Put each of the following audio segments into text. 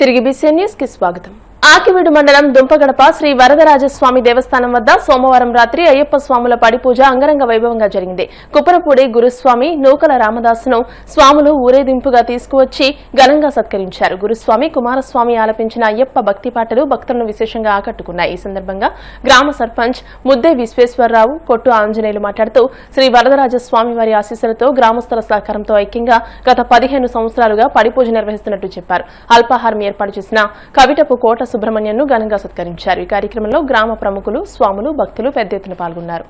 తిరిగి BCN news కి స్వాగతం. ఆకివీడు మండలం దుంపగడప శ్రీ వరదరాజస్వామి దేవస్థానం వద్ద సోమవారం రాత్రి అయ్యప్ప స్వాముల పడి పూజ అంగరంగ వైభవంగా జరిగింది. కుప్పరపూడి గురుస్వామి నూకల రామదాసును స్వాములు ఊరేగింపుగా తీసుకువచ్చి ఘనంగా సత్కరించారు. గురుస్వామి కుమారస్వామి ఆలపించిన అయ్యప్ప భక్తి పాటలు భక్తులను విశేషంగా ఆకట్టుకున్నాయి. ఈ సందర్భంగా గ్రామ సర్పంచ్ ముద్దే విశ్వేశ్వరరావు కొట్టు ఆంజనేయులు మాట్లాడుతూ శ్రీ వరదరాజస్వామి వారి ఆశీస్సులతో గ్రామస్తుల సహకారంతో ఐక్యంగా గత 15 సంవత్సరాలుగా పడి పూజ నిర్వహిస్తున్నట్టు చెప్పారు. అల్పాహారం ఏర్పాటు చేసిన కవిటపు కోట సుబ్రహ్మణ్యన్ను ఘనంగా సత్కరించారు. ఈ కార్యక్రమంలో గ్రామ ప్రముఖులు, స్వాములు, భక్తులు పెద్ద ఎత్తున పాల్గొన్నారు.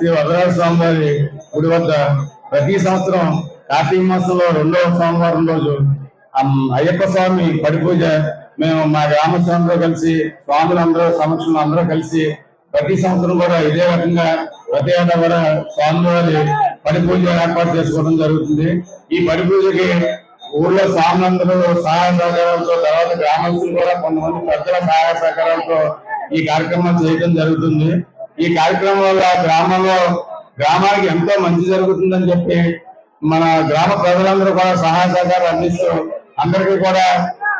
శ్రీ వరదరాజ స్వామి వారి గుడి వద్ద ప్రతి సంవత్సరం కార్తీక మాసంలో 2వ సోమవారం రోజు అయ్యప్ప స్వామి పడి పూజ మేము మా గ్రామస్తులందరూ కలిసి స్వాములందరూ సమక్షంలో అందరూ కలిసి ప్రతి సంవత్సరం కూడా ఇదే రకంగా ప్రతి ఏటా కూడా స్వామివారి పడి పూజ ఏర్పాటు చేసుకోవడం జరుగుతుంది. ఈ పడి పూజకి ఊర్లో స్వాములందరూ సహాయ సహకారాలతో, తర్వాత గ్రామస్తులు కూడా కొంతమంది పెద్దల సహాయ సహకారాలతో ఈ కార్యక్రమం చేయడం జరుగుతుంది. ఈ కార్యక్రమం వల్ల గ్రామానికి ఎంతో మంచి జరుగుతుందని చెప్పి మన గ్రామ ప్రజలందరూ కూడా సహాయ సహకారం అందిస్తూ అందరికీ కూడా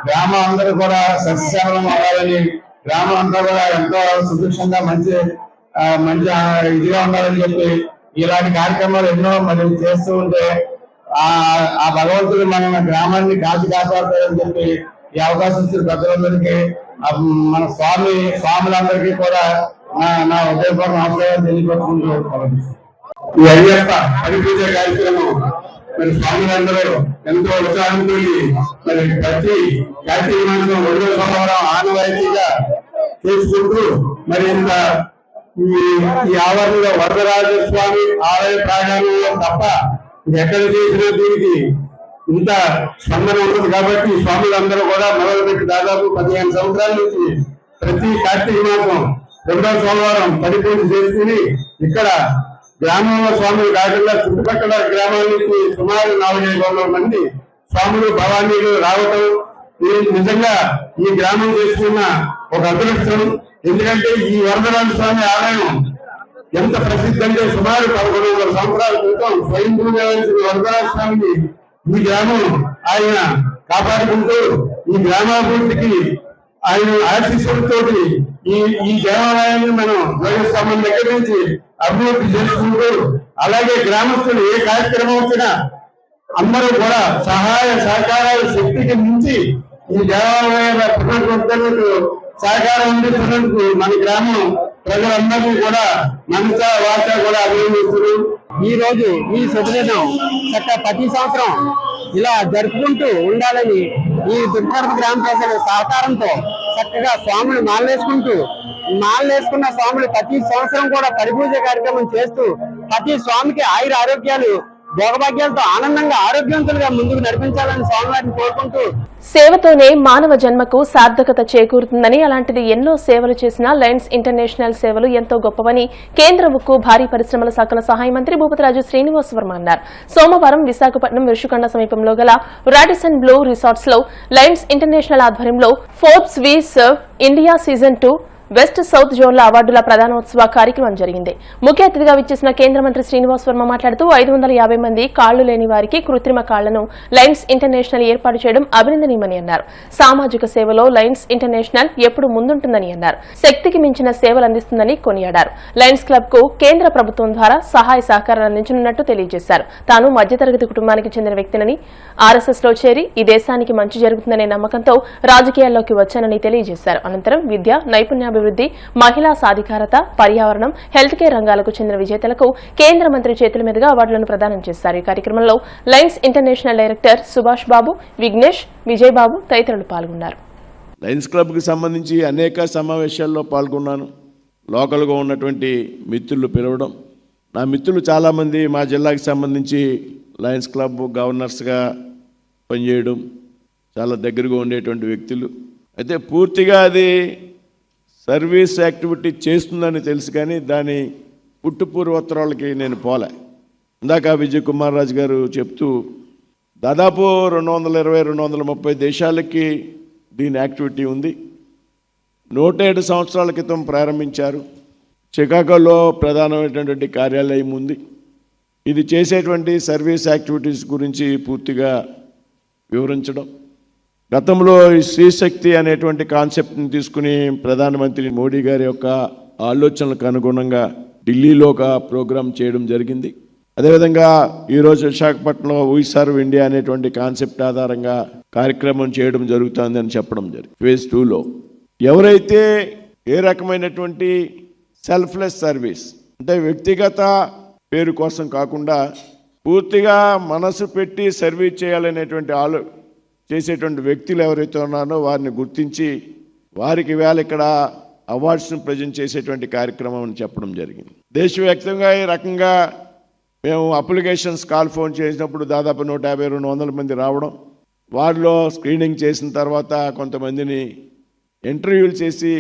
గ్రామం అందరూ కూడా సస్యశ్యామలం అవ్వాలని, గ్రామం అంతా కూడా ఎంతో సుభిక్షంగా మంచి ఇదిగా ఉండాలని చెప్పి ఇలాంటి కార్యక్రమాలు ఎన్నో మరి చేస్తూ ఉంటే ఆ భగవంతుడు మన గ్రామాన్ని కాచి కాపాడతారని చెప్పి ఈ అవకాశం ఇచ్చిన పెద్దలందరికీ మన స్వాములందరికీ కూడా నా ఉదయపూర్వ నమస్కారాలు తెలియపరుచుకుంటూ ఈ అయ్యప్ప హరిపూజ కార్యక్రమం మరి స్వాములందరూ ఎంతో ఉత్సాహంతో మరి ప్రతి కార్తీక మాసం 2వ సోమవారం ఆనవాయితీగా చేసుకుంటూ మరి ఇంత ఈ ఆవరణలో వరదరాజస్వామి ఆలయ ప్రాంగణంలో తప్ప ఎక్కడ చేసినా దీనికి ఇంత స్పందన ఉంటుంది కాబట్టి స్వాములందరూ కూడా మొదలుపెట్టి దాదాపు 15 సంవత్సరాల నుంచి ప్రతి కార్తీక మాసం 2వ సోమవారం పడిపూజ చేసుకుని ఇక్కడ గ్రామంలో స్వాములు కాకుండా చుట్టుపక్కల గ్రామాల నుంచి సుమారు 400 మంది స్వాములు భవానీలు రావటం నిజంగా ఈ గ్రామం చేసుకున్న ఒక అదృష్టం. ఎందుకంటే ఈ వరదరాజ స్వామి ఆలయం ఎంత ప్రసిద్ధి అంటే సుమారు 1100 సంవత్సరాల క్రితం స్వయంభూగా వరదరాజ స్వామిని ఈ గ్రామం ఆయన కాపాడుకుంటూ ఈ గ్రామాభివృద్ధికి ఆయన ఆశీస్సులతో ఈ దేవాలయాన్ని మనం ధ్వజస్తంభం దగ్గర నుంచి అభివృద్ధి చేసుకుంటూ అలాగే గ్రామస్తులు ఏ కార్యక్రమం వచ్చినా అందరూ కూడా సహాయ సహకారాల శక్తికి మించి ఈ దేవాలయాల పునరుద్ధరణకు సహకారం అందిస్తున్నందుకు మన గ్రామం ప్రజలందరినీ కూడా మనసా వాచ కూడా అభినందిస్తున్నారు. ఈ రోజు ఈ శుభదినం చక్కగా ప్రతి సంవత్సరం ఇలా జరుపుకుంటూ ఉండాలని ఈ దుర్గర్భ గ్రామ ప్రజల సహకారంతో చక్కగా స్వాములు మాలలేసుకున్న స్వాములు ప్రతి సంవత్సరం కూడా పరిపూజ కార్యక్రమం చేస్తూ ప్రతి స్వామికి ఆయుర ఆరోగ్యాలు భోగభాగ్యాలతో ఆనందంగా ఆరోగ్యవంతులుగా ముందుకు నడిపించాలని స్వామివారిని కోరుకుంటూ సేవతోనే మానవ జన్మకు సార్థకత చేకూరుతుందని అలాంటిది ఎన్నో సేవలు చేసిన లయన్స్ ఇంటర్నేషనల్ సేవలు ఎంతో గొప్పవని కేంద్ర ఉక్కు భారీ పరిశ్రమల శాఖల సహాయ మంత్రి భూపతిరాజు శ్రీనివాస్ వర్మ అన్నారు. సోమవారం విశాఖపట్నం విరుషుకొండ సమీపంలో గల రాడిసన్ బ్లూ రిసార్ట్స్ లో లయన్స్ ఇంటర్నేషనల్ ఆధ్వర్యంలో Forbes we serve India season 2 west south జోన్ల అవార్డుల ప్రదానోత్సవ కార్యక్రమం జరిగింది. ముఖ్య అతిథిగా విచ్చేసిన కేంద్ర మంత్రి శ్రీనివాస్ వర్మ మాట్లాడుతూ 550 మంది కాళ్లు లేని వారికి కృత్రిమ కాళ్లను లయన్స్ ఇంటర్నేషనల్ ఏర్పాటు చేయడం అభినందనీయమని అన్నారు. సామాజిక సేవలో లయన్స్ ఇంటర్నేషనల్ ఎప్పుడు ముందుంటుందని అన్నారు. శక్తికి మించిన సేవలు అందిస్తుందని కొనియాడారు. లయన్స్ క్లబ్ కు కేంద్ర ప్రభుత్వం ద్వారా సహాయ సహకారాలు అందించనున్నట్టు తెలియజేశారు. తాను మధ్యతరగతి కుటుంబానికి చెందిన వ్యక్తినని ఆర్ఎస్ఎస్ లో చేరి ఈ దేశానికి మంచి జరుగుతుందనే నమ్మకంతో రాజకీయాల్లోకి వచ్చానని తెలియజేశారు. అనంతరం విద్య, నైపుణ్యాభివృద్ధి, మహిళా సాధికారత, పర్యావరణం, హెల్త్ కేర్ రంగాలకు చెందిన విజేతలకు కేంద్ర మంత్రి చేతుల మీదుగా అవార్డులను ప్రదానం చేశారు. ఈ కార్యక్రమంలో Lions international director Subhash Babu, Vignesh, Vijay బాబు తదితరులు పాల్గొన్నారు. లయన్స్ క్లబ్కి సంబంధించి అనేక సమావేశాల్లో పాల్గొన్నాను. లోకల్గా ఉన్నటువంటి మిత్రులు పిలవడం, నా మిత్రులు చాలామంది మా జిల్లాకి సంబంధించి లయన్స్ క్లబ్ గవర్నర్స్గా పనిచేయడం, చాలా దగ్గరగా ఉండేటువంటి వ్యక్తులు. అయితే పూర్తిగా అది సర్వీస్ యాక్టివిటీ చేస్తుందని తెలుసు, కానీ దాని పుట్టుపూర్వోత్తరాలకి నేను పోలే. ఇందాక విజయ్ కుమార్ రాజు గారు చెప్తూ దాదాపు 220-230 దేశాలకి దీని యాక్టివిటీ ఉంది. 107 సంవత్సరాల క్రితం ప్రారంభించారు. చికాగోలో ప్రధానమైనటువంటి కార్యాలయం ఉంది. ఇది చేసేటువంటి సర్వీస్ యాక్టివిటీస్ గురించి పూర్తిగా వివరించడం, గతంలో ఈ శ్రీశక్తి అనేటువంటి కాన్సెప్ట్ని తీసుకుని ప్రధానమంత్రి మోడీ గారి యొక్క ఆలోచనలకు అనుగుణంగా ఢిల్లీలో ఒక ప్రోగ్రాం చేయడం జరిగింది. అదేవిధంగా ఈరోజు విశాఖపట్నంలో వీ సర్వ్ ఇండియా అనేటువంటి కాన్సెప్ట్ ఆధారంగా కార్యక్రమం చేయడం జరుగుతుందని చెప్పడం జరిగింది. ఫేజ్ 2లో ఎవరైతే ఏ రకమైనటువంటి సెల్ఫ్లెస్ సర్వీస్ అంటే వ్యక్తిగత పేరు కోసం కాకుండా పూర్తిగా మనసు పెట్టి సర్వీస్ చేయాలనేటువంటి చేసేటువంటి వ్యక్తులు ఎవరైతే ఉన్నారో వారిని గుర్తించి వారికి వేళ ఇక్కడ అవార్డ్స్ను ప్రజెంట్ చేసేటువంటి కార్యక్రమం అని చెప్పడం జరిగింది. దేశవ్యాప్తంగా ఈ రకంగా మేము అప్లికేషన్స్ కాల్ ఫోన్ చేసినప్పుడు దాదాపు 150-200 మంది రావడం, వారిలో స్క్రీనింగ్ చేసిన తర్వాత కొంతమందిని ఇంటర్వ్యూలు చేసి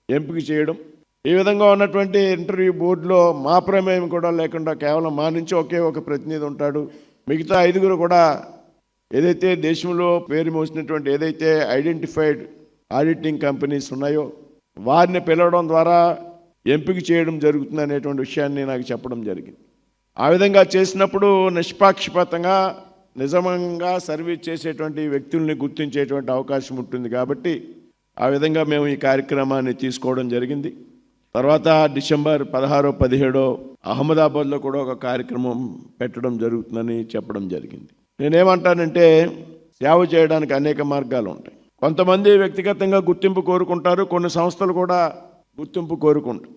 ఎంపిక చేయడం. ఈ విధంగా ఉన్నటువంటి ఇంటర్వ్యూ బోర్డులో మా ప్రమేయం కూడా లేకుండా కేవలం మా నుంచి ఒకే ఒక ప్రతినిధి ఉంటాడు. మిగతా 5 కూడా ఏదైతే దేశంలో పేరు మోసినటువంటి ఏదైతే ఐడెంటిఫైడ్ ఆడిటింగ్ కంపెనీస్ ఉన్నాయో వారిని పిలవడం ద్వారా ఎంపిక చేయడం జరుగుతుంది అనేటువంటి విషయాన్ని నాకు చెప్పడం జరిగింది. ఆ విధంగా చేసినప్పుడు నిష్పాక్షపాతంగా నిజంగా సర్వీస్ చేసేటువంటి వ్యక్తుల్ని గుర్తించేటువంటి అవకాశం ఉంటుంది. కాబట్టి ఆ విధంగా మేము ఈ కార్యక్రమాన్ని తీసుకోవడం జరిగింది. తర్వాత డిసెంబర్ 16, 17 అహ్మదాబాద్లో కూడా ఒక కార్యక్రమం పెట్టడం జరుగుతుందని చెప్పడం జరిగింది. నేనేమంటానంటే సేవ చేయడానికి అనేక మార్గాలు ఉంటాయి. కొంతమంది వ్యక్తిగతంగా గుర్తింపు కోరుకుంటారు, కొన్ని సంస్థలు కూడా గుర్తింపు కోరుకుంటారు.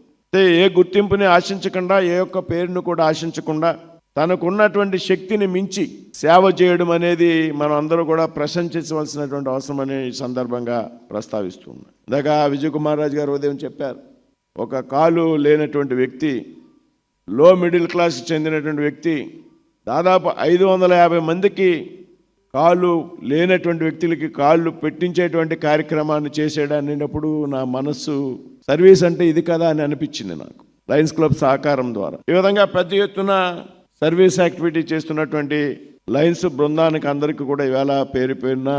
ఏ గుర్తింపుని ఆశించకుండా, ఏ ఒక్క పేరును కూడా ఆశించకుండా తనకున్నటువంటి శక్తిని మించి సేవ చేయడం అనేది మనం అందరూ కూడా ప్రశంసించవలసినటువంటి అవసరం అనే ఈ సందర్భంగా ప్రస్తావిస్తున్నాం. ఇందాక విజయ్ కుమార్ రాజు గారు ఉదయం చెప్పారు, ఒక కాలు లేనటువంటి వ్యక్తి, లో మిడిల్ క్లాస్కి చెందినటువంటి వ్యక్తి దాదాపు 550 మందికి కాళ్ళు లేనటువంటి వ్యక్తులకి కాళ్ళు పెట్టించేటువంటి కార్యక్రమాన్ని చేసేటప్పుడు నా మనస్సు సర్వీస్ అంటే ఇది కదా అని అనిపించింది నాకు, లయన్స్ క్లబ్ సహకారం ద్వారా. ఈ విధంగా పెద్ద ఎత్తున సర్వీస్ యాక్టివిటీ చేస్తున్నటువంటి లయన్స్ బృందానికి అందరికీ కూడా ఈవేళ పేరున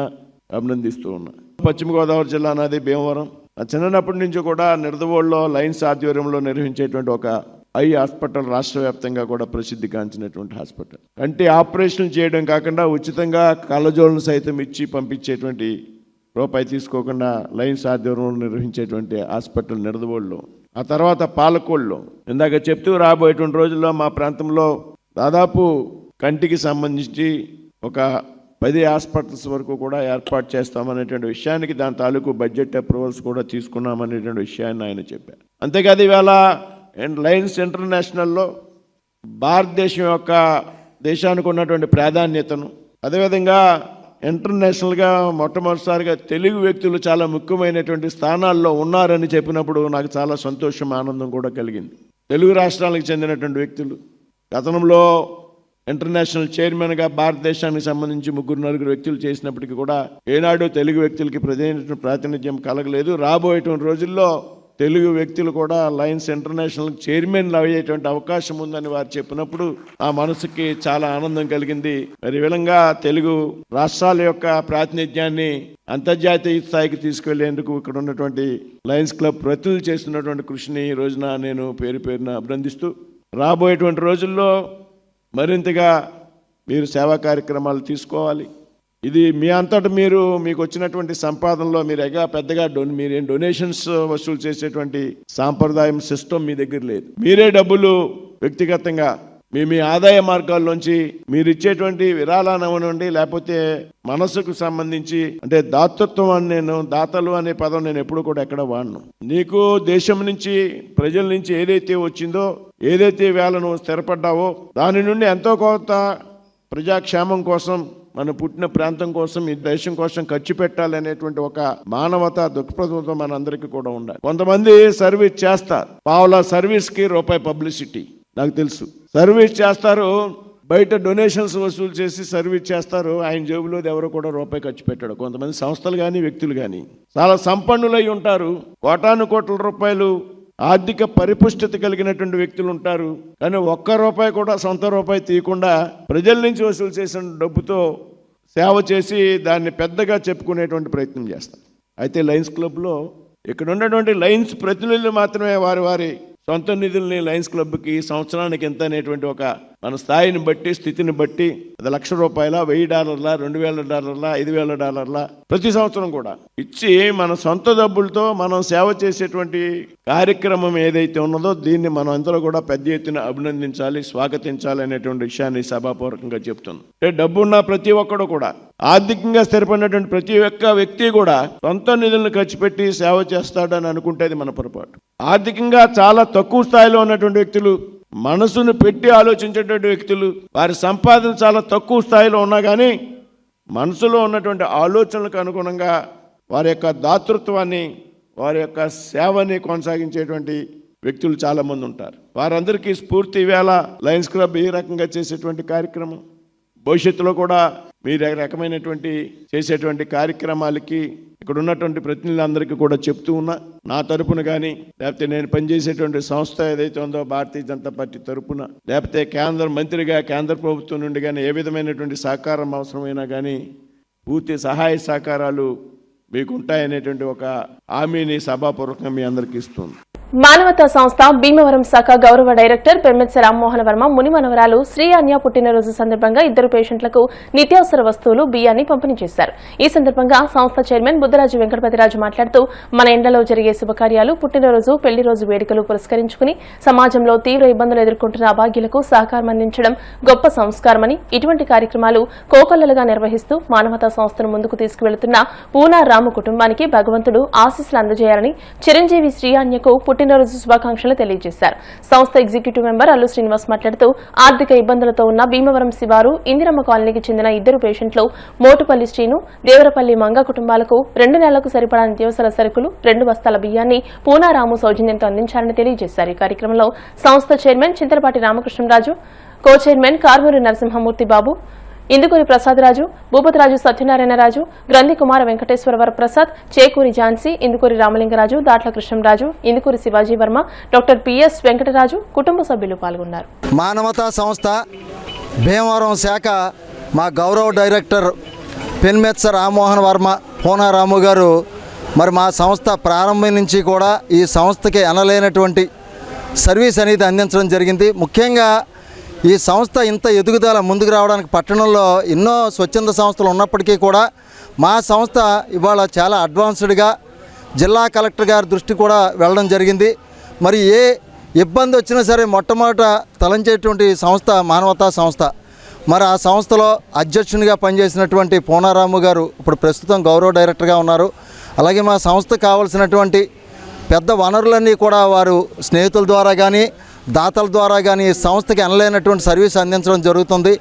అభినందిస్తూ ఉన్నా. పశ్చిమ గోదావరి జిల్లా నాది భీమవరం. చిన్నప్పటి నుంచి కూడా నిడదవోలులో లయన్స్ ఆధ్వర్యంలో నిర్వహించేటువంటి ఒక ఐ హాస్పిటల్ రాష్ట్ర వ్యాప్తంగా కూడా ప్రసిద్ధిగాంచినటువంటి హాస్పిటల్. కంటి ఆపరేషన్ చేయడం కాకుండా ఉచితంగా కళ్ళజోళ్ళను సైతం ఇచ్చి పంపించేటువంటి, రూపాయి తీసుకోకుండా లయన్స్ ఆధ్వర్యంలో నిర్వహించేటువంటి హాస్పిటల్ నిడదవోలులో. ఆ తర్వాత పాలకోళ్ళలో. ఇందాక చెప్తూ రాబోయేటువంటి రోజుల్లో మా ప్రాంతంలో దాదాపు కంటికి సంబంధించి ఒక 10 హాస్పిటల్స్ వరకు కూడా ఏర్పాటు చేస్తామనేటువంటి విషయానికి, దాని తాలూకు బడ్జెట్ అప్రూవల్స్ కూడా తీసుకున్నామనేటువంటి విషయాన్ని ఆయన చెప్పారు. అంతేకాదు ఇవాళ లయన్స్ ఇంటర్నేషనల్లో భారతదేశం యొక్క దేశానికి ఉన్నటువంటి ప్రాధాన్యతను, అదేవిధంగా ఇంటర్నేషనల్గా మొట్టమొదటిసారిగా తెలుగు వ్యక్తులు చాలా ముఖ్యమైనటువంటి స్థానాల్లో ఉన్నారని చెప్పినప్పుడు నాకు చాలా సంతోషం, ఆనందం కూడా కలిగింది. తెలుగు రాష్ట్రాలకు చెందినటువంటి వ్యక్తులు గతంలో ఇంటర్నేషనల్ చైర్మన్గా భారతదేశానికి సంబంధించి 3-4 వ్యక్తులు చేసినప్పటికీ కూడా ఏనాడు తెలుగు వ్యక్తులకి ప్రాతినిధ్యం కలగలేదు. రాబోయేటువంటి రోజుల్లో తెలుగు వ్యక్తులు కూడా లయన్స్ ఇంటర్నేషనల్ చైర్మన్లు అయ్యేటువంటి అవకాశం ఉందని వారు చెప్పినప్పుడు ఆ మనసుకి చాలా ఆనందం కలిగింది. మరి ఈ విధంగా తెలుగు రాష్ట్రాల యొక్క ప్రాతినిధ్యాన్ని అంతర్జాతీయ స్థాయికి తీసుకెళ్లేందుకు ఇక్కడ ఉన్నటువంటి లయన్స్ క్లబ్ ప్రతినిధులు చేస్తున్నటువంటి కృషిని ఈ రోజున నేను పేరున అభినందిస్తూ, రాబోయేటువంటి రోజుల్లో మరింతగా మీరు సేవా కార్యక్రమాలు తీసుకోవాలి. ఇది మీ అంతటా మీకు వచ్చినటువంటి సంపాదనలో మీరు పెద్దగా మీరేం డొనేషన్స్ వసూలు చేసేటువంటి సాంప్రదాయం సిస్టమ్ మీ దగ్గర లేదు. మీరే డబ్బులు వ్యక్తిగతంగా మీ ఆదాయ మార్గాల్లోంచి మీరు ఇచ్చేటువంటి విరాళాలవనండి, లేకపోతే మనసుకు సంబంధించి, అంటే దాతృత్వం అని, నేను దాతలు అనే పదం నేను ఎప్పుడు కూడా ఎక్కడ వాడను. నీకు దేశం నుంచి, ప్రజల నుంచి ఏదైతే వచ్చిందో, ఏదైతే వేళ నువ్వు స్థిరపడ్డావో దాని నుండి ఎంతో కొంత ప్రజాక్షేమం కోసం, మన పుట్టిన ప్రాంతం కోసం, ఈ దేశం కోసం ఖర్చు పెట్టాలనేటువంటి ఒక మానవత దృక్పథంతో మనందరికీ కూడా ఉండాలి. కొంతమంది సర్వీస్ చేస్తారు, పావుల సర్వీస్కి రూపాయి పబ్లిసిటీ. నాకు తెలుసు, సర్వీస్ చేస్తారు, బయట డొనేషన్స్ వసూలు చేసి సర్వీస్ చేస్తారు, ఆయన జేబులో ఎవరో కూడా రూపాయి ఖర్చు పెట్టాడు. కొంతమంది సంస్థలు కానీ వ్యక్తులు కానీ చాలా సంపన్నులై ఉంటారు, కోటాను రూపాయలు ఆర్థిక పరిపుష్టత కలిగినటువంటి వ్యక్తులు ఉంటారు. కానీ ₹1 కూడా సొంత రూపాయి తీయకుండా ప్రజల నుంచి వసూలు చేసిన డబ్బుతో సేవ చేసి దాన్ని పెద్దగా చెప్పుకునేటువంటి ప్రయత్నం చేస్తారు. అయితే లయన్స్ క్లబ్లో ఇక్కడ ఉన్నటువంటి లయన్స్ ప్రతినిధులు మాత్రమే వారి సొంత నిధుల్ని లయన్స్ క్లబ్కి సంవత్సరానికి ఎంత అనేటువంటి ఒక మన స్థాయిని బట్టి, స్థితిని బట్టి, అది $1,00,000, $1,000, $2,000, $5,000 ప్రతి సంవత్సరం కూడా ఇచ్చి మన సొంత డబ్బులతో మనం సేవ చేసేటువంటి కార్యక్రమం ఏదైతే ఉన్నదో దీన్ని మనం అందరూ కూడా పెద్ద ఎత్తున అభినందించాలి, స్వాగతించాలి అనేటువంటి విషయాన్ని సభాపూర్వకంగా చెప్తున్నాం. అంటే డబ్బున్న ప్రతి ఒక్కడు కూడా, ఆర్థికంగా స్థిరపడినటువంటి ప్రతి ఒక్క వ్యక్తి కూడా సొంత నిధులను ఖర్చు పెట్టి సేవ చేస్తాడని అనుకుంటే అది మన పొరపాటు. ఆర్థికంగా చాలా తక్కువ స్థాయిలో ఉన్నటువంటి వ్యక్తులు, మనసును పెట్టి ఆలోచించేటువంటి వ్యక్తులు, వారి సంపాదన చాలా తక్కువ స్థాయిలో ఉన్నా కానీ మనసులో ఉన్నటువంటి ఆలోచనలకు అనుగుణంగా వారి యొక్క దాతృత్వాన్ని, వారి యొక్క సేవని కొనసాగించేటువంటి వ్యక్తులు చాలామంది ఉంటారు. వారందరికీ స్ఫూర్తి వేళ లయన్స్ క్లబ్ ఈ రకంగా చేసేటువంటి కార్యక్రమం, భవిష్యత్తులో కూడా మీరు రకమైనటువంటి చేసేటువంటి కార్యక్రమాలకి ఇక్కడ ఉన్నటువంటి ప్రతినిధులందరికీ కూడా చెప్తూ ఉన్నా, నా తరపున కానీ, లేకపోతే నేను పనిచేసేటువంటి సంస్థ ఏదైతే ఉందో భారతీయ జనతా పార్టీ తరపున, లేకపోతే కేంద్ర మంత్రిగా కేంద్ర ప్రభుత్వం నుండి కానీ ఏ విధమైనటువంటి సహకారం అవసరమైనా కానీ పూర్తి సహాయ సహకారాలు మీకు ఉంటాయనేటువంటి ఒక హామీని సభాపూర్వకంగా మీ అందరికీ ఇస్తుంది. మానవతా సంస్థ భీమవరం శాఖ గౌరవ డైరెక్టర్ పెమ్మెత్స రామ్మోహన్ వర్మ ముని మనవరాలు శ్రీ అన్య పుట్టినరోజు సందర్భంగా ఇద్దరు పేషెంట్లకు నిత్యావసర వస్తువులు బియ్యాన్ని పంపిణీ చేశారు. ఈ సందర్భంగా సంస్థ చైర్మన్ బుద్ధరాజు వెంకటపతిరాజు మాట్లాడుతూ మన ఎండలో జరిగే శుభకార్యాలు, పుట్టినరోజు, పెళ్లి రోజు వేడుకలు పురస్కరించుకుని సమాజంలో తీవ్ర ఇబ్బందులు ఎదుర్కొంటున్న అభాగ్యులకు సహకారం అందించడం గొప్ప సంస్కారమని, ఇటువంటి కార్యక్రమాలు కోకొల్లలుగా నిర్వహిస్తూ మానవతా సంస్థను ముందుకు తీసుకువెళుతున్న పూనా రాము కుటుంబానికి భగవంతుడు ఆశీస్సులు అందజేయాలని చిరంజీవి శ్రీ అన్యకు పుట్టినరోజు శుభాకాంక్షలు తెలియజేశారు. సంస్థ ఎగ్జిక్యూటివ్ మెంబర్ అల్లు శ్రీనివాస్ మాట్లాడుతూ ఆర్థిక ఇబ్బందులతో ఉన్న భీమవరం శివారు ఇందిరమ్మ కాలనీకి చెందిన ఇద్దరు పేషెంట్లు మోటుపల్లి శ్రీను, దేవరపల్లి మంగ కుటుంబాలకు 2 నెలలకు సరిపడా నిత్యావసర సరుకులు, 2 బస్తాల బియ్యాన్ని పూనారాము సౌజన్యంతో అందించారని తెలియజేశారు. ఈ కార్యక్రమంలో సంస్థ chairman Chintalapati Ramakrishnaraju, co chairman Karumuri Narasimhamurthy Babu, Indukuri Prasadaraju, Bhupathiraju Satyanarayanaraju, Granthi Kumara Venkateswaravara Prasad, Chekuri Jhansi, Indukuri Ramalingaraju, Datla Krishnamraju, Indukuri Shivaji Varma, doctor PS Venkataraju కుటుంబ సభ్యులు పాల్గొన్నారు. మానవతా సంస్థ భీమవరం శాఖ మా గౌరవ డైరెక్టర్ పెన్మెత్స రామ్మోహన్ వర్మ పూనారాము గారు మరి మా సంస్థ ప్రారంభం నుంచి కూడా ఈ సంస్థకి అనలేనటువంటి సర్వీస్ అనేది అందించడం జరిగింది. ముఖ్యంగా ఈ సంస్థ ఇంత ఎదుగుదల ముందుకు రావడానికి పట్టణంలో ఎన్నో స్వచ్ఛంద సంస్థలు ఉన్నప్పటికీ కూడా మా సంస్థ ఇవాళ చాలా అడ్వాన్స్డ్గా జిల్లా కలెక్టర్ గారి దృష్టి కూడా వెళ్ళడం జరిగింది. మరి ఏ ఇబ్బంది వచ్చినా సరే మొట్టమొదట తలంచేటువంటి సంస్థ మానవతా సంస్థ. మరి ఆ సంస్థలో అధ్యక్షునిగా పనిచేసినటువంటి పూనారాము గారు ఇప్పుడు ప్రస్తుతం గౌరవ డైరెక్టర్గా ఉన్నారు. అలాగే మా సంస్థకు కావాల్సినటువంటి పెద్ద వనరులన్నీ కూడా వారు స్నేహితుల ద్వారా కానీ దాతల ద్వారా కానీ సంస్థకి అనలేనటువంటి సర్వీస్ అందించడం జరుగుతుంది.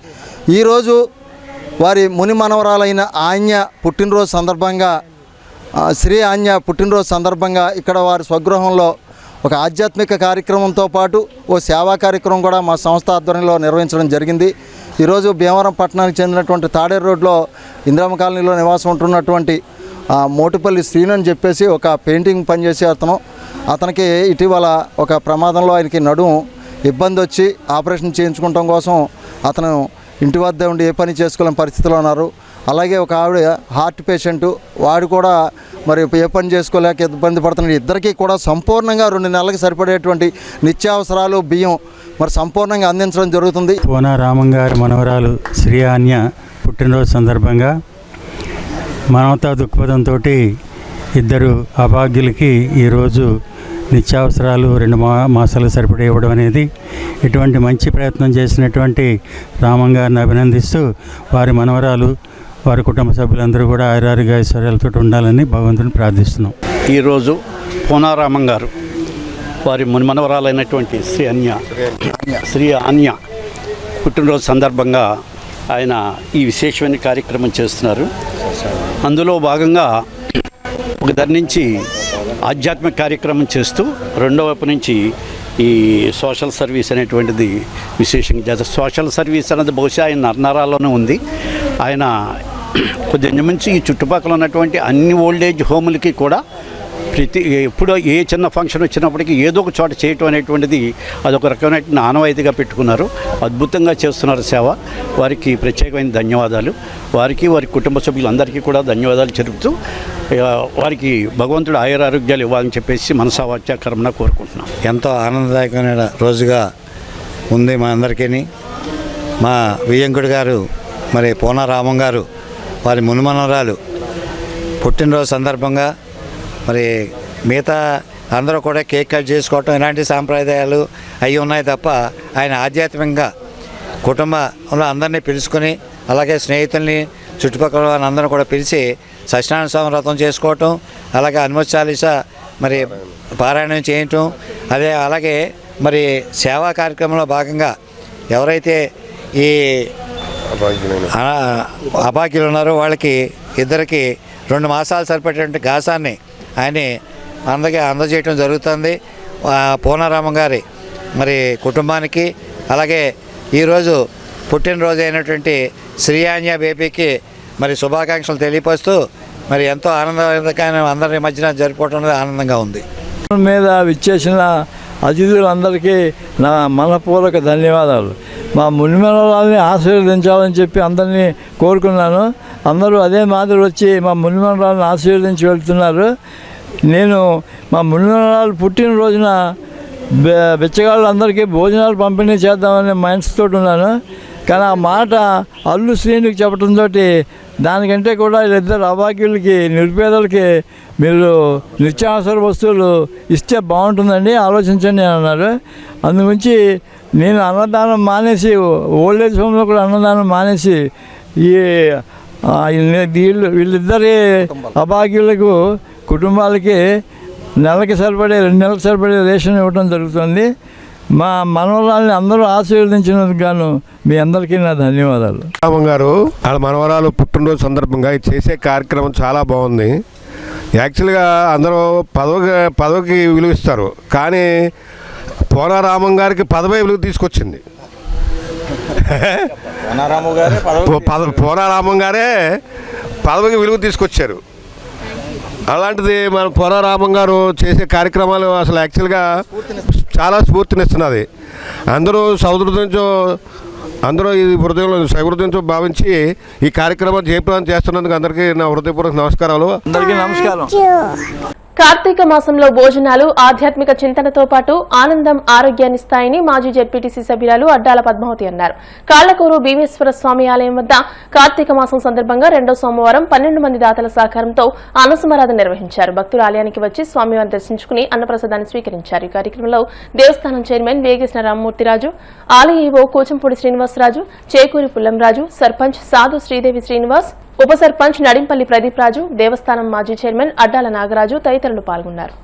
ఈరోజు వారి ముని మనవరాలైన ఆన్య పుట్టినరోజు సందర్భంగా, శ్రీ ఆన్య పుట్టినరోజు సందర్భంగా ఇక్కడ వారి స్వగృహంలో ఒక ఆధ్యాత్మిక కార్యక్రమంతో పాటు ఓ సేవా కార్యక్రమం కూడా మా సంస్థ ఆధ్వర్యంలో నిర్వహించడం జరిగింది. ఈరోజు భీమవరం పట్టణానికి చెందినటువంటి తాడేరు రోడ్లో ఇందిరమ్మ కాలనీలో నివాసం ఉంటున్నటువంటి మోటుపల్లి శ్రీను అని చెప్పేసి ఒక పెయింటింగ్ పనిచేసే అతనికి ఇటీవల ఒక ప్రమాదంలో ఆయనకి నడుము ఇబ్బంది వచ్చి ఆపరేషన్ చేయించుకోవడం కోసం అతను ఇంటి వద్ద ఉండి ఏ పని చేసుకోలేని పరిస్థితిలో ఉన్నారు. అలాగే ఒక ఆవిడ హార్ట్ పేషెంటు, వాడు కూడా మరి ఏ పని చేసుకోలేక ఇబ్బంది పడుతున్నాడు. ఇద్దరికీ కూడా సంపూర్ణంగా 2 నెలలకు సరిపడేటువంటి నిత్యావసరాలు, బియ్యం మరి సంపూర్ణంగా అందించడం జరుగుతుంది. పూనారామం గారి మనవరాలు శ్రీ అన్య పుట్టినరోజు సందర్భంగా మానవతా దృక్పథంతో ఇద్దరు అభాగ్యులకి ఈరోజు నిత్యావసరాలు 2 మాసాలు సరిపడా ఇవ్వడం అనేది ఇటువంటి మంచి ప్రయత్నం చేసినటువంటి రామం గారిని అభినందిస్తూ వారి మనవరాలు, వారి కుటుంబ సభ్యులందరూ కూడా ఆయురారోగ్య ఐశ్వర్యాలతో ఉండాలని భగవంతుని ప్రార్థిస్తున్నాం. ఈరోజు పూనారామం గారు వారి మనవరాలైనటువంటి శ్రీ అన్య పుట్టినరోజు సందర్భంగా ఆయన ఈ విశేషమైన కార్యక్రమం చేస్తున్నారు. అందులో భాగంగా ఒక దాని నుంచి ఆధ్యాత్మిక కార్యక్రమం చేస్తూ రెండో వైపు నుంచి ఈ సోషల్ సర్వీస్ అనేటువంటిది విశేషంగా సోషల్ సర్వీస్ అనేది బహుశా ఆయన నర్నరాలోనే ఉంది. ఆయన కొద్దిగా నుంచి ఈ చుట్టుపక్కల ఉన్నటువంటి అన్ని ఓల్డేజ్ హోములకి కూడా ఎప్పుడో ఏ చిన్న ఫంక్షన్ వచ్చినప్పటికీ ఏదో ఒక చోట చేయటం అనేటువంటిది అదొక రకమైన ఆనవాయితీగా పెట్టుకున్నారు. అద్భుతంగా చేస్తున్నారు సేవ. వారికి ప్రత్యేకమైన ధన్యవాదాలు. వారికి వారి కుటుంబ సభ్యులందరికీ కూడా ధన్యవాదాలు చెబుతూ వారికి భగవంతుడు ఆయురారోగ్యాలు ఇవ్వాలని చెప్పేసి మనసావాచ్య కర్మన కోరుకుంటున్నాం. ఎంతో ఆనందదాయకమైన రోజుగా ఉంది మా అందరికీ. మా వియ్యంకుడు గారు మరి పూనారామం గారు వారి మునిమనవరాలు పుట్టినరోజు సందర్భంగా మరి మిగతా అందరూ కూడా కేక్ కట్ చేసుకోవటం ఇలాంటి సాంప్రదాయాలు అవి ఉన్నాయి తప్ప ఆయన ఆధ్యాత్మికంగా కుటుంబంలో అందరినీ పిలుచుకొని అలాగే స్నేహితుల్ని చుట్టుపక్కల వాళ్ళందరూ కూడా పిలిచి సత్యనారాయణ స్వామి వ్రతం చేసుకోవటం, అలాగే హనుమత్ చాలీసా మరి పారాయణం చేయటం, అలాగే మరి సేవా కార్యక్రమంలో భాగంగా ఎవరైతే ఈ అభాగ్యులు ఉన్నారో వాళ్ళకి ఇద్దరికి 2 మాసాలు సరిపడేటువంటి గాసాన్ని ఆయన అందరికీ అందజేయటం జరుగుతుంది. పూనారామం గారి మరి కుటుంబానికి అలాగే ఈరోజు పుట్టినరోజు అయినటువంటి శ్రీ ఆన్య బేబీకి మరి శుభాకాంక్షలు తెలియపరుస్తూ మరి ఎంతో ఆనందకరమైన అందరి మధ్యన జరుపుకోవడం అనేది ఆనందంగా ఉంది. మీద విచ్చేసిన అతిథులందరికీ నా మనపూర్వక ధన్యవాదాలు. మా మునిమనరాల్ని ఆశీర్వదించాలని చెప్పి అందరినీ కోరుకున్నాను. అందరూ అదే మాదిరి వచ్చి మా మునిమనరాల్ని ఆశీర్వదించి వెళ్తున్నారు. నేను మా మునిమనరాలు పుట్టినరోజున బిచ్చగాళ్ళందరికీ భోజనాలు పంపిణీ చేద్దామనే మనసుతో ఉన్నాను. కానీ ఆ మాట అల్లు శ్రీనికి చెప్పడంతో దానికంటే కూడా వీళ్ళిద్దరు అభాగ్యులకి నిరుపేదలకి మీరు నిత్యావసర వస్తువులు ఇస్తే బాగుంటుందండి, ఆలోచించండి అన్నారు. అందుగురించి నేను అన్నదానం మానేసి ఓల్డేజ్ హోమ్లో కూడా అన్నదానం మానేసి వీళ్ళిద్దరి అభాగ్యులకు కుటుంబాలకి నెలకి సరిపడే 2 నెలలకు సరిపడే రేషన్ ఇవ్వడం జరుగుతుంది. మా మనవరాల్ని అందరూ ఆశీర్వదించినందుకు గాను మీ అందరికీ నా ధన్యవాదాలు. రామం గారు వాళ్ళ మనవరాలు పుట్టినరోజు సందర్భంగా ఇది చేసే కార్యక్రమం చాలా బాగుంది. యాక్చువల్గా అందరూ పదవికి విలువిస్తారు, కానీ పోనారామం గారికి పదవి విలువ తీసుకొచ్చింది. పోనారామం గారే పదవికి విలువ తీసుకొచ్చారు. అలాంటిది మన పోనారామం గారు చేసే కార్యక్రమాలు అసలు యాక్చువల్గా చాలా స్ఫూర్తినిస్తున్నది. అందరూ అందరూ ఈ సహృదయంతో భావించి ఈ కార్యక్రమాన్ని జయప్రదం చేస్తున్నందుకు అందరికీ నా హృదయపూర్వక నమస్కారాలు. అందరికీ నమస్కారం. కార్తీక మాసంలో భోజనాలు ఆధ్యాత్మిక చింతనతో పాటు ఆనందం ఆరోగ్యాన్నిస్తాయని మాజీ జెడ్పీటీసీ సభ్యురాలు అడ్డాల పద్మావతి అన్నారు. కాళ్లకూరు భీమేశ్వర స్వామి ఆలయం వద్ద కార్తీక మాసం సందర్భంగా 2వ సోమవారం 12 మంది దాతల సహకారంతో అన్నసమారాధన నిర్వహించారు. భక్తులు ఆలయానికి వచ్చి స్వామివారిని దర్శించుకుని అన్నప్రసాదాన్ని స్వీకరించారు. ఈ కార్యక్రమంలో దేవస్థానం చైర్మన్ వేగేసిన రామ్మూర్తిరాజు, ఆలయ ఈవో కూచంపూడి శ్రీనివాసరాజు, చేకూరి పుల్లంరాజు, సర్పంచ్ సాధు శ్రీదేవి శ్రీనివాస్, ఉప సర్పంచ్ నడింపల్లి ప్రదీప్ రాజు, దేవస్థానం మాజీ చైర్మన్ అడ్డాల నాగరాజు తదితరులు పాల్గొన్నారు.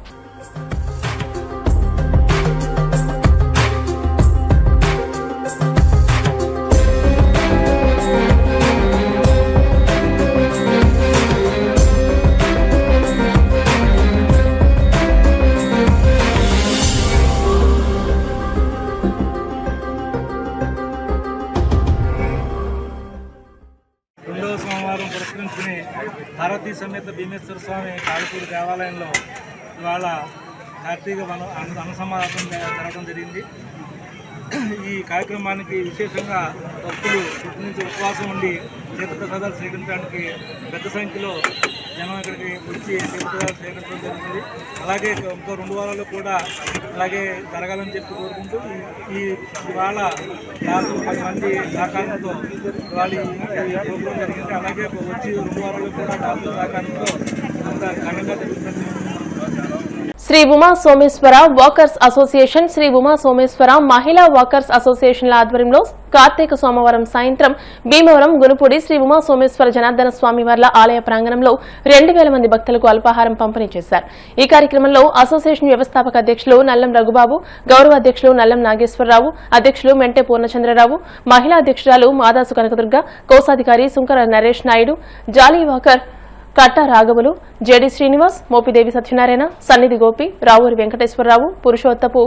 భారతీ సమేత భీమేశ్వర స్వామి కాళకూరు దేవాలయంలో ఇవాళ కార్తీక అన్నసమారాధన జరగడం జరిగింది. ఈ కార్యక్రమానికి విశేషంగా భక్తులు ఇప్పటి నుంచి ఉపవాసం ఉండి తీర్థప్రసాదాలు స్వీకరించడానికి పెద్ద సంఖ్యలో జనం ఇక్కడికి వచ్చి తీర్థప్రసాదాలు స్వీకరించడం జరుగుతుంది. అలాగే ఇంకో 2 వారాల్లో కూడా అలాగే జరగాలని చెప్పి కోరుకుంటూ ఇవాళ దాదాపు 10 మంది సహకారంతో ఇవాళ ఈ ప్రోగ్రాం జరిగింది. అలాగే వచ్చి 2 వారాల్లో కూడా దాదాపు సహకారంతో అంత ఘనంగా జరుగుతుంది. శ్రీ ఉమా సోమేశ్వర వాకర్స్ అసోసియేషన్, శ్రీ ఉమా సోమేశ్వర మహిళా వాకర్స్ అసోసియేషన్ల ఆధ్వర్యంలో కార్తీక సోమవారం సాయంత్రం భీమవరం గునుపూడి శ్రీ ఉమా సోమేశ్వర జనార్దన స్వామివార్ల ఆలయ ప్రాంగణంలో 2000 మంది భక్తులకు అల్పాహారం పంపిణీ చేశారు. ఈ కార్యక్రమంలో అసోసియేషన్ వ్యవస్థాపక అధ్యక్షులు నల్లం రఘుబాబు, గౌరవ అధ్యక్షులు నల్లం నాగేశ్వరరావు, అధ్యక్షులు మెంటే పూర్ణచంద్రరావు, మహిళా అధ్యక్షురాలు మాదాసు కనకదుర్గ, కోశాధికారి సుంకర నరేష్ నాయుడు, జాలీ వాకర్ కట్టా రాఘవులు, జేడి శ్రీనివాస్, మోపిదేవి సత్యనారాయణ, సన్నిధి గోపి, రావూరి వెంకటేశ్వరరావు, పురుషోత్తపు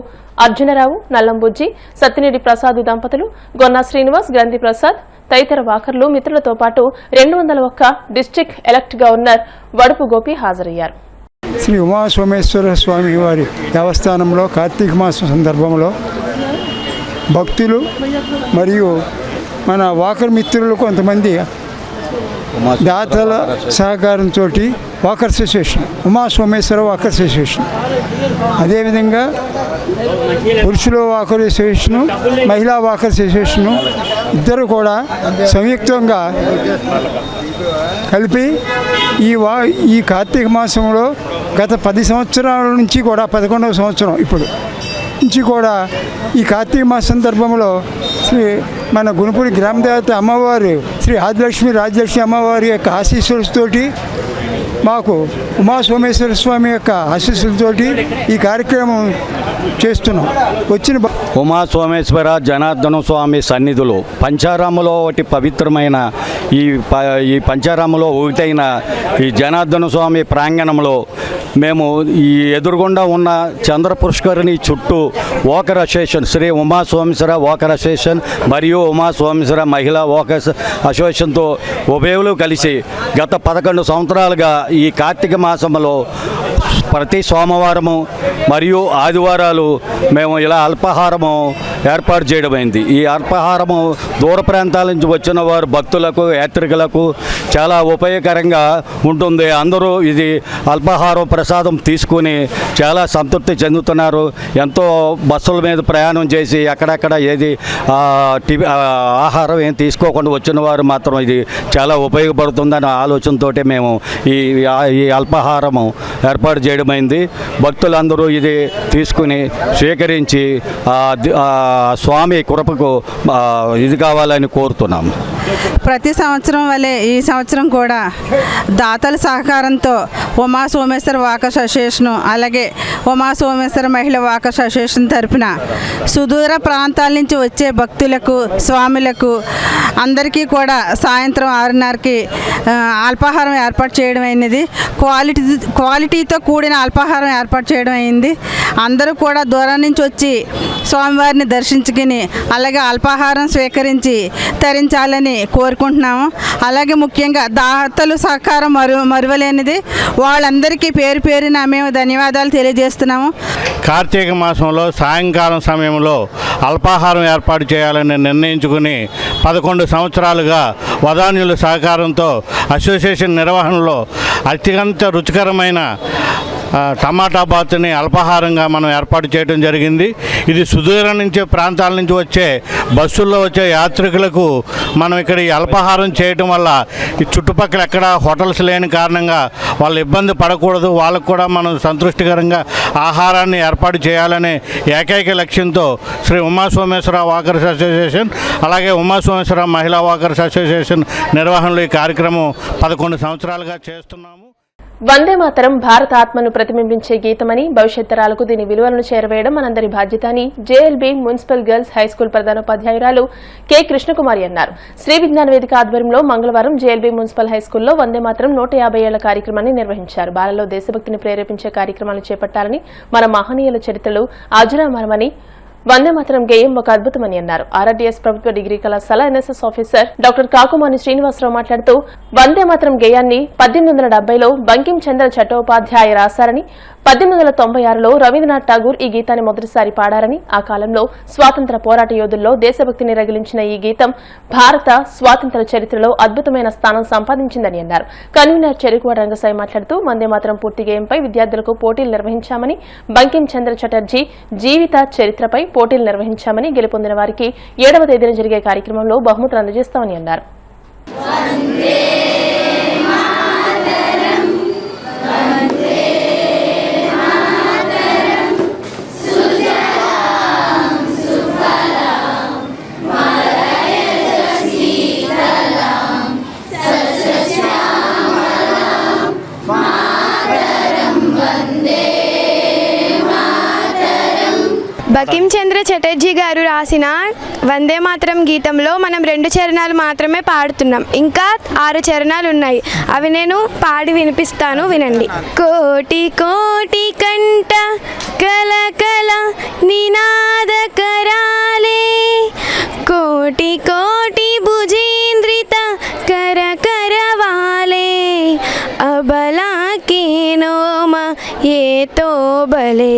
అర్జునరావు, నల్లంబుజ్జి, సత్యనేడి ప్రసాద్ దంపతులు, గొన్నా శ్రీనివాస్, గ్రంథి ప్రసాద్ తదితర వాకర్లు మిత్రులతో పాటు 201 డిస్టిక్ ఎలక్ట్ గవర్నర్ వడుపు గోపి హాజరయ్యారు. శ్రీ ఉమా సోమేశ్వర స్వామి వారి దేవస్థానంలో కార్తీక మాసం సందర్భంలో భక్తులు మరియు మన వాకర్ మిత్రులు కొంతమంది దాతల సహకారంతో walker association, Uma Someswara walker association, అదేవిధంగా పురుషుల వాకర్ అసోసియేషను, మహిళా వాకర్ అసోసియేషను ఇద్దరు కూడా సంయుక్తంగా కలిపి ఈ కార్తీక మాసంలో గత 10 సంవత్సరాల నుంచి కూడా 11వ సంవత్సరం ఇప్పుడు నుంచి కూడా ఈ కార్తీక మాస సందర్భంలో మన గునుపూడి గ్రామ దేవత అమ్మవారు శ్రీ ఆదిలక్ష్మి రాజలక్ష్మి అమ్మవారి యొక్క ఆశీస్సులతోటి మాకు ఉమా సోమేశ్వర స్వామి యొక్క ఆశీస్సులతోటి ఈ కార్యక్రమం చేస్తున్నాం. ఉమా సోమేశ్వర జనార్దన స్వామి సన్నిధులు పంచారాములో ఒకటి పవిత్రమైన ఈ పంచారాములో ఒకటైన ఈ జనార్దన స్వామి ప్రాంగణంలో మేము ఈ ఎదురుగుండా ఉన్న చంద్ర పుష్కరిణి చుట్టూ walker association, Sri Uma Someswara walker association మరియు ఉమా సోమేశ్వర మహిళా వాకర్ అసోసియేషన్తో ఉభయలు కలిసి గత 11 సంవత్సరాలుగా ఈ కార్తీక మాసంలో ప్రతి సోమవారము మరియు ఆదివారాలు మేము ఇలా అల్పాహారము ఏర్పాటు చేయడమైంది. ఈ అల్పాహారము దూర ప్రాంతాల నుంచి వచ్చిన వారు భక్తులకు, యాత్రికులకు చాలా ఉపయోగకరంగా ఉంటుంది. అందరూ ఇది అల్పాహారం ప్రసాదం తీసుకుని చాలా సంతృప్తి చెందుతున్నారు. ఎంతో బస్సుల మీద ప్రయాణం చేసి అక్కడక్కడ ఏది ఆహారం ఏం తీసుకోకుండా వచ్చిన వారు మాత్రం ఇది చాలా ఉపయోగపడుతుందనే ఆలోచనతో మేము ఈ అల్పాహారము ఏర్పాటు చేయడమైంది. భక్తులందరూ ఇది తీసుకుని స్వీకరించి స్వామి కృపకు ఇది కావాలని కోరుతున్నాము. ప్రతి సంవత్సరం వలె ఈ సంవత్సరం కూడా దాతల సహకారంతో ఉమా సోమేశ్వర వాకర్స్ అసోసియేషన్ అలాగే ఉమా సోమేశ్వర మహిళా వాకర్స్ అసోసియేషన్ తరపున సుదూర ప్రాంతాల నుంచి వచ్చే భక్తులకు, స్వాములకు అందరికీ కూడా సాయంత్రం 6:30కి అల్పాహారం ఏర్పాటు చేయడం అయినది. క్వాలిటీతో కూడిన అల్పాహారం ఏర్పాటు చేయడం అయింది. అందరూ కూడా దూరం నుంచి వచ్చి స్వామివారిని దర్శించుకుని అలాగే అల్పాహారం స్వీకరించి తరించాలని కోరుకుంటున్నాము. అలాగే ముఖ్యంగా దాతలు సహకారం మరువలేనిది. వాళ్ళందరికీ పేరు పేరున మేము ధన్యవాదాలు తెలియజేస్తున్నాము. కార్తీక మాసంలో సాయంకాలం సమయంలో అల్పాహారం ఏర్పాటు చేయాలని నిర్ణయించుకుని 11 సంవత్సరాలుగా వదాన్యుల సహకారంతో అసోసియేషన్ నిర్వహణలో అత్యంత రుచికరమైన టమాటా బాతుని అల్పాహారంగా మనం ఏర్పాటు చేయడం జరిగింది. ఇది సుదూరం నుంచి ప్రాంతాల నుంచి వచ్చే బస్సుల్లో వచ్చే యాత్రికులకు మనం ఇక్కడ ఈ అల్పాహారం చేయడం వల్ల ఈ చుట్టుపక్కల ఎక్కడ హోటల్స్ లేని కారణంగా వాళ్ళు ఇబ్బంది పడకూడదు, వాళ్ళకు కూడా మనం సంతృష్టికరంగా ఆహారాన్ని ఏర్పాటు చేయాలనే ఏకైక లక్ష్యంతో శ్రీ ఉమా సోమేశ్వర వాకర్స్ అసోసియేషన్ అలాగే ఉమా సోమేశ్వర మహిళా వాకర్స్ అసోసియేషన్ నిర్వహణలో ఈ కార్యక్రమం 11 సంవత్సరాలుగా చేస్తున్నాము. వందే మాతరం భారత ఆత్మను ప్రతిబింబించే గీతమని, భవిష్యత్ తరాలకు దీని విలువలను చేరవేయడం మనందరి బాధ్యత అని జేఎల్బీ మున్సిపల్ గర్ల్స్ హైస్కూల్ ప్రధానోపాధ్యాయురాలు కె కృష్ణకుమారి అన్నారు. శ్రీ విజ్ఞాన వేదిక ఆధ్వర్యంలో మంగళవారం జేఎల్బీ మున్సిపల్ హైస్కూల్లో వందే మాతరం 150 ఏళ్ల కార్యక్రమాన్ని నిర్వహించారు. బాలలో దేశభక్తిని ప్రేరేపించే కార్యక్రమాలు చేపట్టాలని, మన మహనీయుల చరిత్రలు అజరామరమని, వందే మాతరం గేయం ఒక అద్భుతమని అన్నారు. ఆర్ఆర్డీఎస్ ప్రభుత్వ డిగ్రీ కళాశాల NSS officer doctor Kakumani Srinivasarao మాట్లాడుతూ వందే మాతరం గేయాన్ని 1870లో బంకిం చంద్ర చట్టోపాధ్యాయ రాశారని, 1896లో రవీంద్రనాథ్ ఠాగూర్ ఈ గీతాన్ని మొదటిసారి పాడారని, ఆ కాలంలో స్వాతంత్ర పోరాట యోధుల్లో దేశభక్తిని రగిలించిన ఈ గీతం భారత స్వాతంత్ర చరిత్రలో అద్భుతమైన స్థానం సంపాదించిందని అన్నారు. కన్వీనర్ చెరుకువాడ రంగసాయి మాట్లాడుతూ వందే మాతరం పూర్తి గేయంపై విద్యార్థులకు పోటీలు నిర్వహించామని, బంకిం చంద్ర చటర్జీ జీవిత చరిత్రపై పోటీలు నిర్వహించామని, గెలుపొందిన వారికి 7వ తేదీన జరిగే కార్యక్రమంలో బహుమతులు అందజేస్తామని అన్నారు. బంకిం చంద్ర చటర్జీ గారు రాసిన వందే మాతరం గీతంలో మనం 2 చరణాలు మాత్రమే పాడుతున్నాం. ఇంకా 6 చరణాలు ఉన్నాయి. అవి నేను పాడి వినిపిస్తాను, వినండి. కోటి కోటి కంట కల కల నినాద కరాలే, కోటి కోటి భుజేంద్రిత కర కరవాలే, అబలా के नोम ये तो बले,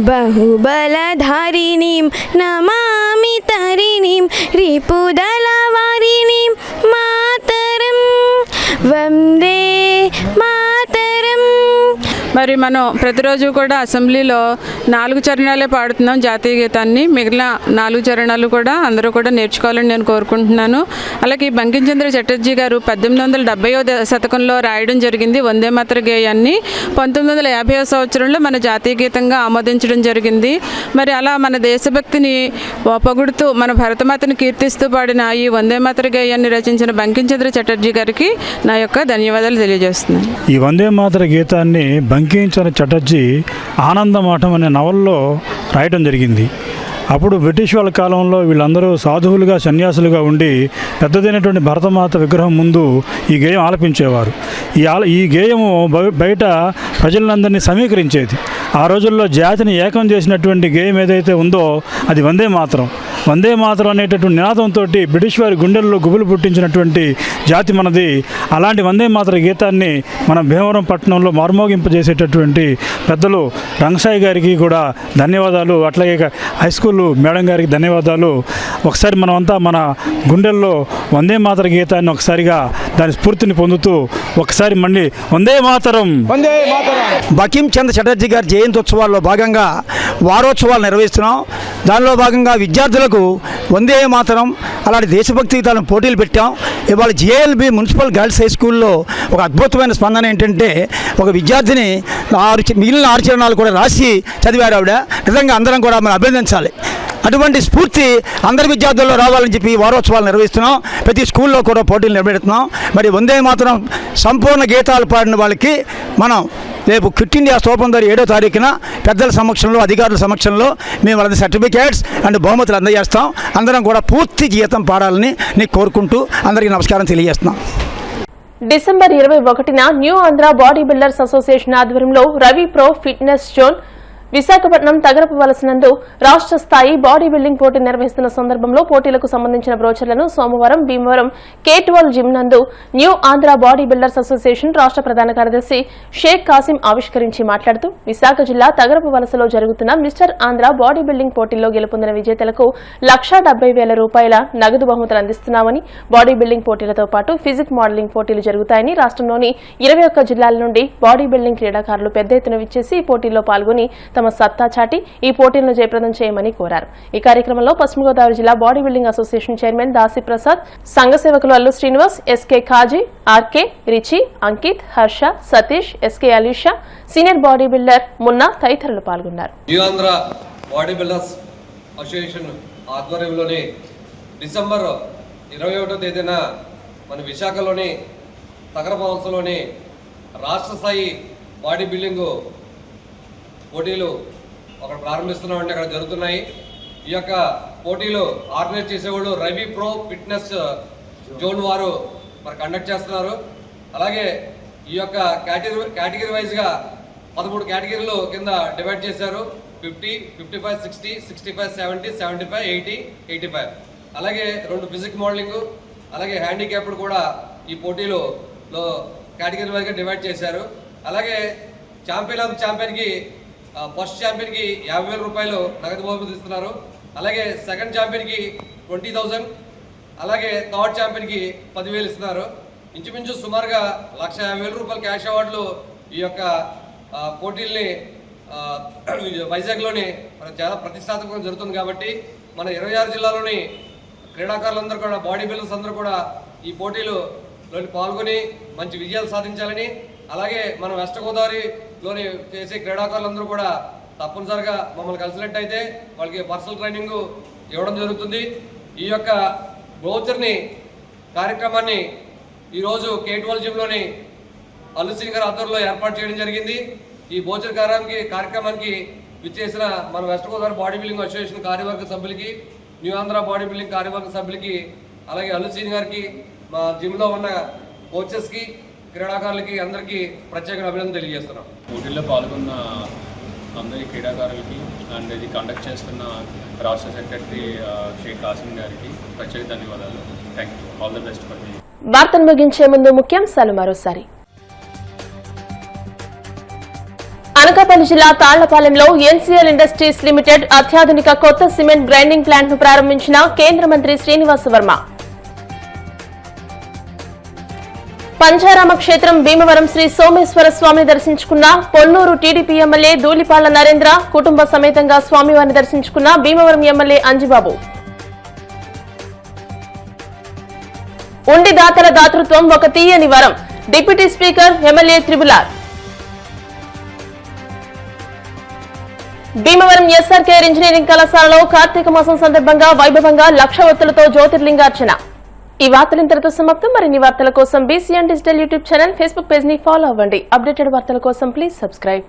बहुबलधारिणीं नमामि तरिणीं, रिपुदलवारिणीं मातरं वंदे मातरं. మరి మనం ప్రతిరోజు కూడా అసెంబ్లీలో 4 చరణాలే పాడుతున్నాం జాతీయ గీతాన్ని. మిగిలిన 4 చరణాలు కూడా అందరూ కూడా నేర్చుకోవాలని నేను కోరుకుంటున్నాను. అలాగే బంకిం చంద్ర చటర్జీ గారు 1870వ శతకంలో రాయడం జరిగింది వందే మాతర గేయాన్ని. 1950వ సంవత్సరంలో మన జాతీయ గీతంగా ఆమోదించడం జరిగింది. మరి అలా మన దేశభక్తిని పొగుడుతూ మన భరతమాతను కీర్తిస్తూ పాడిన ఈ వందే మాతర గేయాన్ని రచించిన బంకిం చంద్ర చటర్జీ గారికి నా యొక్క ధన్యవాదాలు తెలియజేస్తున్నాను. ఈ వందే మాతర గీతాన్ని బంకిం చంద్ర చటర్జీ ఆనందమాఠం అనే నవల్లో రాయటం జరిగింది. అప్పుడు బ్రిటిష్ వాళ్ళ కాలంలో వీళ్ళందరూ సాధువులుగా, సన్యాసులుగా ఉండి పెద్దదైనటువంటి భరతమాత విగ్రహం ముందు ఈ గేయం ఆలపించేవారు. ఈ గేయము బయట ప్రజలందరినీ సమీకరించేది. ఆ రోజుల్లో జాతిని ఏకం చేసినటువంటి గేయం ఏదైతే ఉందో అది వందే మాతరం. వందే మాతరం అనేటటువంటి నినాదంతో బ్రిటిష్ వారి గుండెల్లో గుబులు పుట్టించినటువంటి జాతి మనది. అలాంటి వందే మాతర గీతాన్ని మన భీమవరం పట్టణంలో మార్మోగింపజేసేటటువంటి పెద్దలు రంగసాయి గారికి కూడా ధన్యవాదాలు. అట్లాగే హై స్కూల్ మేడం గారికి ధన్యవాదాలు. ఒకసారి మనమంతా మన గుండెల్లో వందే మాతర గీతాన్ని ఒకసారిగా దాని స్ఫూర్తిని పొందుతూ ఒకసారి మళ్ళీ వందే మాతరం. బకిం చంద్ర చటర్జీ గారి జయంత్యోత్సవాల్లో భాగంగా వారోత్సవాలు నిర్వహిస్తున్నాం. దానిలో భాగంగా విద్యార్థులకు వందే మాతరం అలాంటి దేశభక్తి గీతాలను పోటీలు పెట్టాం. ఇవాళ జేఎల్బి మున్సిపల్ గర్ల్స్ హై స్కూల్లో ఒక అద్భుతమైన స్పందన ఏంటంటే ఒక విద్యార్థిని మిగిలిన 6 చరణాలు కూడా రాసి చదివారు ఆవిడ. నిజంగా అందరం కూడా మనం అభినందించాలి. అటువంటి స్ఫూర్తి అందరి విద్యార్థుల్లో రావాలని చెప్పి వారోత్సవాలు నిర్వహిస్తున్నాం. ప్రతి స్కూల్లో కూడా పోటీలు నిర్వహిస్తున్నాం. మరి వందే మాతరం సంపూర్ణ గీతాలు పాడిన వాళ్ళకి మనం రేపు క్విట్ ఇండియా స్తూపం ద్వారా 7వ తారీఖున పెద్దల సమక్షంలో వాళ్ళ సమక్షంలో మేము వాళ్ళ సర్టిఫికేట్స్ అండ్ బహుమతులు అందజేస్తాం. అందరం కూడా పూర్తి గీతం పాడాలని నేను కోరుకుంటూ అందరికీ నమస్కారం తెలియజేస్తున్నాం. డిసెంబర్ 21న new Andhra body builders association ఆధ్వర్యంలో Ravi pro fitness zone Visakhapatnam Tagarapu వలసనందు రాష్ట్ర స్థాయి బాడీ బిల్డింగ్ పోటీ నిర్వహిస్తున్న సందర్భంలో పోటీలకు సంబంధించిన బ్రోచర్లను సోమవారం భీమవరం K12 జిమ్ నందు new Andhra body builders association రాష్ట్ర ప్రధాన కార్యదర్శి షేక్ కాసిం ఆవిష్కరించి మాట్లాడుతూ విశాఖ జిల్లా తగరపు వలసలో జరుగుతున్న మిస్టర్ ఆంధ్ర బాడీ బిల్డింగ్ పోటీల్లో గెలుపొందిన విజేతలకు ₹1,70,000 నగదు బహుమతులు అందిస్తున్నామని, బాడీ బిల్డింగ్ పోటీలతో పాటు ఫిజిక్ మోడలింగ్ పోటీలు జరుగుతాయని, రాష్ట్రంలోని 21 జిల్లాల నుండి బాడీ బిల్డింగ్ క్రీడాకారులు పెద్ద ఎత్తున విచ్చేసి ఈ పోటీల్లో పాల్గొని తమ సత్తా చాటి ఈ పోటీలను జయప్రదం చేయమని కోరారు. ఈ కార్యక్రమంలో పశ్చిమ గోదావరి జిల్లా body building association chairman Dasi Prasad, సంఘ సేవకులు Allu Srinivas, SK Khaji, RK, Richi, Ankit, Harsha, Satish, SK Alisha, senior body builder Munna తదితరులు పాల్గొన్నారు. New Andhra body builders association ఆధ్వర్యంలోని డిసెంబర్ 21వ తేదీన మన విశాఖలోని తగరపవలసలోని రాష్ట్ర స్థాయి బాడీ బిల్డింగ్ పోటీలు అక్కడ ప్రారంభిస్తున్నామంటే అక్కడ జరుగుతున్నాయి. ఈ యొక్క పోటీలు ఆర్గనైజ్ చేసేవాళ్ళు రవి ప్రో ఫిట్నెస్ జోన్ వారు మరి కండక్ట్ చేస్తున్నారు. అలాగే ఈ యొక్క కేటగిరీ వైజ్గా 13 కేటగిరీలు కింద డివైడ్ చేశారు. 50, 55, 60, 65, 70, 75, 80, 85. అలాగే 2 ఫిజిక్ మోడలింగ్ అలాగే హ్యాండిక్యాప్డ్ కూడా ఈ పోటీలో కేటగిరీ వైజ్గా డివైడ్ చేశారు. అలాగే ఛాంపియన్కి ఫస్ట్ ఛాంపియన్కి ₹50,000 నగదు బహుమతి ఇస్తున్నారు. అలాగే సెకండ్ ఛాంపియన్కి 20,000, అలాగే థర్డ్ ఛాంపియన్కి 10,000 ఇస్తున్నారు. ఇంచుమించు సుమారుగా ₹1,50,000 క్యాష్ అవార్డులు ఈ యొక్క పోటీల్ని వైజాగ్లోని చాలా ప్రతిష్టాత్మకంగా జరుగుతుంది. కాబట్టి మన 26 జిల్లాలోని క్రీడాకారులందరూ కూడా బాడీ బిల్డర్స్ అందరూ కూడా ఈ పోటీలోని పాల్గొని మంచి విజయాలు సాధించాలని, అలాగే మన వెస్ట్ గోదావరిలోని చేసే క్రీడాకారులందరూ కూడా తప్పనిసరిగా మమ్మల్ని కలిసినట్టయితే వాళ్ళకి పర్సనల్ ట్రైనింగ్ ఇవ్వడం జరుగుతుంది. ఈ యొక్క బ్రోచర్ని కార్యక్రమాన్ని ఈరోజు K12 జిమ్లోని అల్లుశ్రీ గారి ఆధ్వర్యంలో ఏర్పాటు చేయడం జరిగింది. ఈ బ్రోచర్ కార్యక్రమానికి విచ్చేసిన మన west Godavari body building association కార్యవర్గ సభ్యులకి, న్యూ ఆంధ్ర బాడీ బిల్డింగ్ కార్యవర్గ సభ్యులకి, అలాగే అల్లుశ్రీ గారికి, మా జిమ్లో ఉన్న కోచెస్కి, క్రీడాకారులకి అందరికీ ప్రత్యేక అభినందన తెలియజేస్తున్నాం. పోటీల్లో పాల్గొన్న అందరి క్రీడాకారులకి అండ్ ఇది కండక్ట్ చేస్తున్న రాష్ట్ర సెక్రటరీ షేక్ కాసిం గారికి ప్రత్యేక ధన్యవాదాలు. Thank you. All the best for me. వార్తలు ముగించే ముందు ముఖ్యాంశాలు మరోసారి. అనకాపల్లి జిల్లా తాళ్లపాలెంలో ఎన్సీఎల్ ఇండస్ట్రీస్ లిమిటెడ్ అత్యాధునిక కొత్త సిమెంట్ గ్రైండింగ్ ప్లాంట్ ను ప్రారంభించిన కేంద్ర మంత్రి శ్రీనివాస్ వర్మ. పంచారామ క్షేత్రం భీమవరం శ్రీ సోమేశ్వర స్వామిని దర్శించుకున్న పొన్నూరు టీడీపీ ఎమ్మెల్యే ధూళిపాళ్ల నరేంద్ర, కుటుంబ సమేతంగా స్వామివారిని దర్శించుకున్న భీమవరం ఎమ్మెల్యే అంజిబాబు. ఉండి దాతల దాతృత్వం ఒక తీయని వరం, deputy speaker MLA త్రిబులార్. Bhimavaram SRKR engineering కళాశాలలో కార్తీక మాసం సందర్భంగా వైభవంగా 1,00,000 ఒత్తులతో జ్యోతిర్లింగార్చన. ఈ వార్తలు ఇంతటితో సమాప్తం. మరిన్ని వార్తల కోసం BCN digital YouTube channel, Facebook page ని ఫాలో అవ్వండి. అప్డేటెడ్ వార్తల కోసం ప్లీజ్ సబ్స్క్రైబ్.